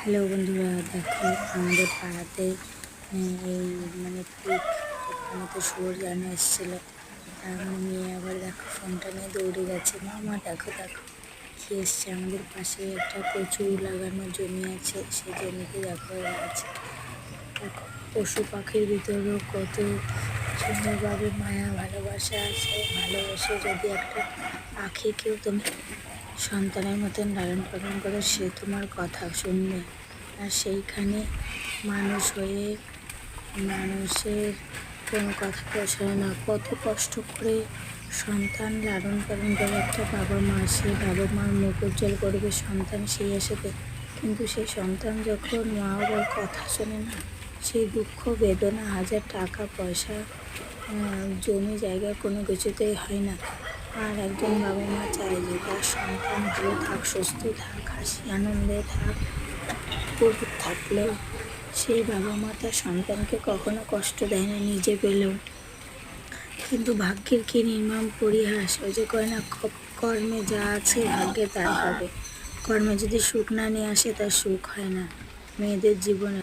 Hello বন্ধুরা, দেখো আমাদের পাড়াতে এই ঠিক ওখানে তো শুয়োর জানা এসেছিলো। আমার মেয়ে আবার দেখো ফোনটা নিয়ে দৌড়ে গেছে, মামা দেখো দেখো কি এসছে। আমাদের পাশে একটা কচু লাগানোর জমি আছে, সেই জমিতে দেখো এরা আছে। দেখো পশু পাখির ভিতরেও কত সুন্দরভাবে মায়া ভালোবাসা আছে। ভালোবেসে যদি একটা পাখিকেও তুমি সন্তানের মতন লালন পালন করে, সে তোমার কথা শুনবে। আর সেইখানে মানুষ হয়ে মানুষের কোনো কথা শোনে না। কত কষ্ট করে সন্তান লালন পালন করে একটা বাবা মা, সেই বাবা মার মুখ উজ্জ্বল করবে সন্তান সেই আসাতে। কিন্তু সেই সন্তান যখন মা বাবার কথা শোনে না, সেই দুঃখ বেদনা হাজার টাকা পয়সা জমি জায়গা কোনো কিছুতেই হয় না। আর একজন বাবা মা চায় যে তার সন্তান ভালো থাক, সুস্থ থাক, হাসি আনন্দে থাক। থাকলেও সেই বাবা মা তার সন্তানকে কখনো কষ্ট দেয় না, নিজে পেলেও। কিন্তু ভাগ্যের কি নির্মম পরিহাস! ওই যে কয় না, কর্মে যা আছে ভাগ্যে তাই হবে। কর্মে যদি সুখ না নিয়ে আসে, তার সুখ হয় না। মেয়েদের জীবনে